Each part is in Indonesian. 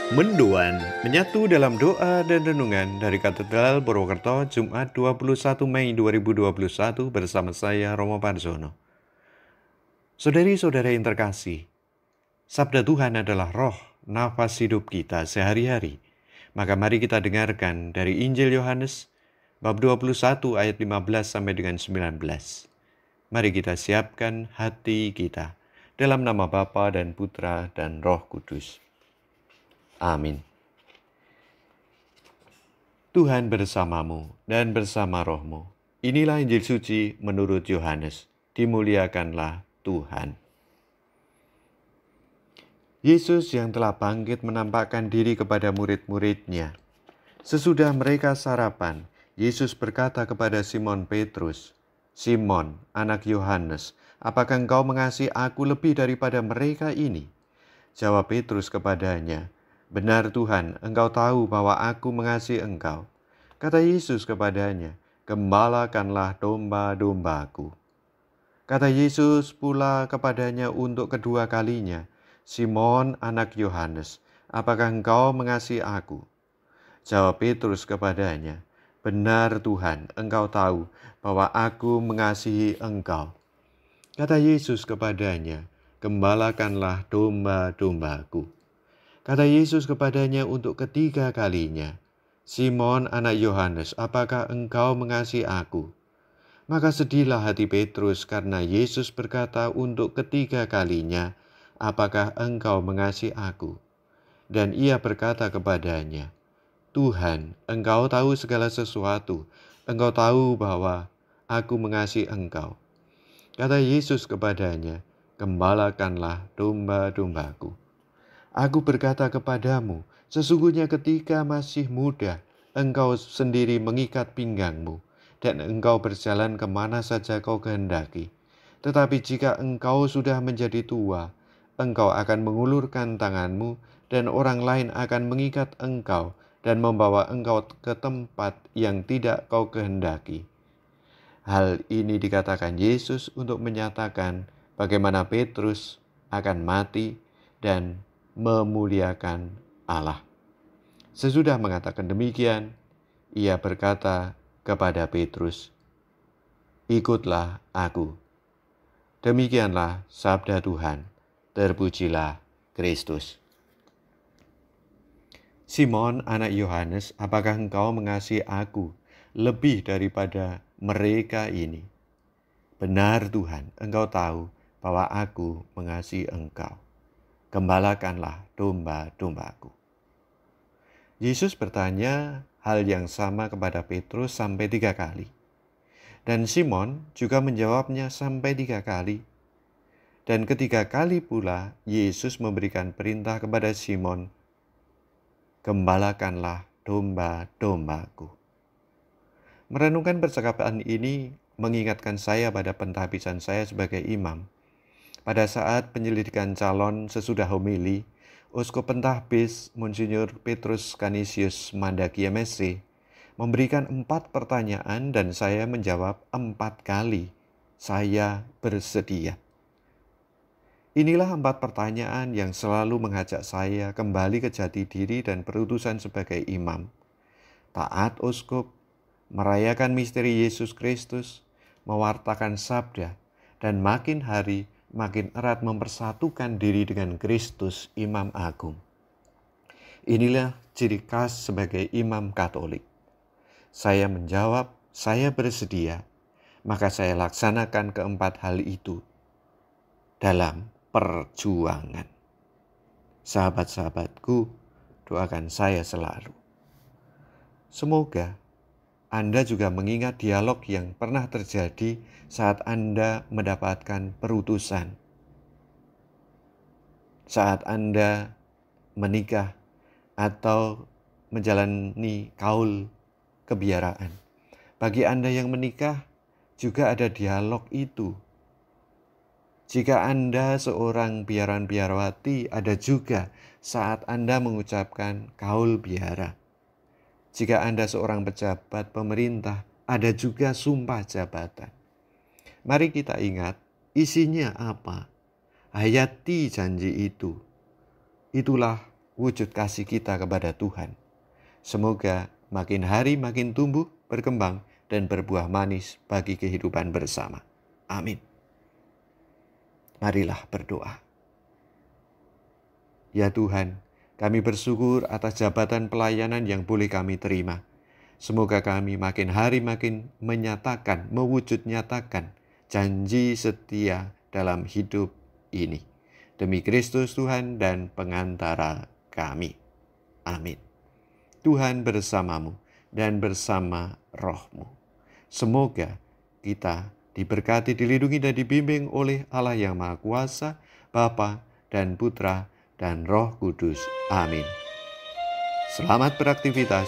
Mendoan menyatu dalam doa dan renungan dari Katedral Purwokerto Jumat 21 Mei 2021 bersama saya Romo Parzono. Saudari-saudara yang terkasih, sabda Tuhan adalah roh nafas hidup kita sehari-hari. Maka mari kita dengarkan dari Injil Yohanes bab 21 ayat 15 sampai dengan 19. Mari kita siapkan hati kita dalam nama Bapa dan Putra dan Roh Kudus. Amin. Tuhan bersamamu dan bersama rohmu. Inilah Injil suci menurut Yohanes. Dimuliakanlah Tuhan. Yesus yang telah bangkit menampakkan diri kepada murid-muridnya. Sesudah mereka sarapan, Yesus berkata kepada Simon Petrus, "Simon, anak Yohanes, apakah engkau mengasihi aku lebih daripada mereka ini?" Jawab Petrus kepadanya, "Benar Tuhan, engkau tahu bahwa aku mengasihi engkau." Kata Yesus kepadanya, "Gembalakanlah domba-dombaku." Kata Yesus pula kepadanya untuk kedua kalinya, "Simon anak Yohanes, apakah engkau mengasihi aku?" Jawab Petrus kepadanya, "Benar Tuhan, engkau tahu bahwa aku mengasihi engkau." Kata Yesus kepadanya, "Gembalakanlah domba-dombaku." Kata Yesus kepadanya untuk ketiga kalinya, "Simon anak Yohanes, apakah engkau mengasihi aku?" Maka sedihlah hati Petrus karena Yesus berkata untuk ketiga kalinya, "Apakah engkau mengasihi aku?" Dan ia berkata kepadanya, "Tuhan, engkau tahu segala sesuatu. Engkau tahu bahwa aku mengasihi engkau." Kata Yesus kepadanya, "Gembalakanlah domba-dombaku. Aku berkata kepadamu, sesungguhnya ketika masih muda, engkau sendiri mengikat pinggangmu, dan engkau berjalan kemana saja kau kehendaki. Tetapi jika engkau sudah menjadi tua, engkau akan mengulurkan tanganmu, dan orang lain akan mengikat engkau, dan membawa engkau ke tempat yang tidak kau kehendaki." Hal ini dikatakan Yesus untuk menyatakan bagaimana Petrus akan mati dan memuliakan Allah. Sesudah mengatakan demikian, ia berkata kepada Petrus, "Ikutlah aku." Demikianlah sabda Tuhan. Terpujilah Kristus. Simon, anak Yohanes, apakah engkau mengasihi aku lebih daripada mereka ini? Benar Tuhan, engkau tahu bahwa aku mengasihi engkau. Gembalakanlah domba-dombaku. Yesus bertanya hal yang sama kepada Petrus sampai 3 kali. Dan Simon juga menjawabnya sampai 3 kali. Dan ketiga kali pula Yesus memberikan perintah kepada Simon, "Gembalakanlah domba-dombaku." Merenungkan percakapan ini mengingatkan saya pada penghabisan saya sebagai imam. Pada saat penyelidikan calon sesudah homili, Uskup Pentahbis Monsinyur Petrus Canisius Mandaki MSc memberikan 4 pertanyaan dan saya menjawab 4 kali, "Saya bersedia." Inilah 4 pertanyaan yang selalu mengajak saya kembali ke jati diri dan perutusan sebagai imam. Taat uskup, merayakan misteri Yesus Kristus, mewartakan sabda, dan makin hari makin erat mempersatukan diri dengan Kristus Imam Agung. Inilah ciri khas sebagai imam Katolik. Saya menjawab, "Saya bersedia," maka saya laksanakan keempat hal itu dalam perjuangan. Sahabat-sahabatku, doakan saya selalu. Semoga Anda juga mengingat dialog yang pernah terjadi saat Anda mendapatkan perutusan. Saat Anda menikah atau menjalani kaul kebiaraan. Bagi Anda yang menikah, juga ada dialog itu. Jika Anda seorang biaran-biarawati, ada juga saat Anda mengucapkan kaul biara. Jika Anda seorang pejabat pemerintah, ada juga sumpah jabatan. Mari kita ingat, isinya apa? Hayati janji itu. Itulah wujud kasih kita kepada Tuhan. Semoga makin hari makin tumbuh, berkembang, dan berbuah manis bagi kehidupan bersama. Amin. Marilah berdoa. Ya Tuhan, kami bersyukur atas jabatan pelayanan yang boleh kami terima. Semoga kami makin hari makin mewujud nyatakan janji setia dalam hidup ini. Demi Kristus Tuhan dan pengantara kami. Amin. Tuhan bersamamu dan bersama rohmu. Semoga kita diberkati, dilindungi, dan dibimbing oleh Allah yang Maha Kuasa, Bapa dan Putra dan Roh Kudus. Amin. Selamat beraktivitas.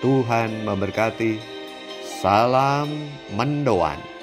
Tuhan memberkati. Salam mendoan.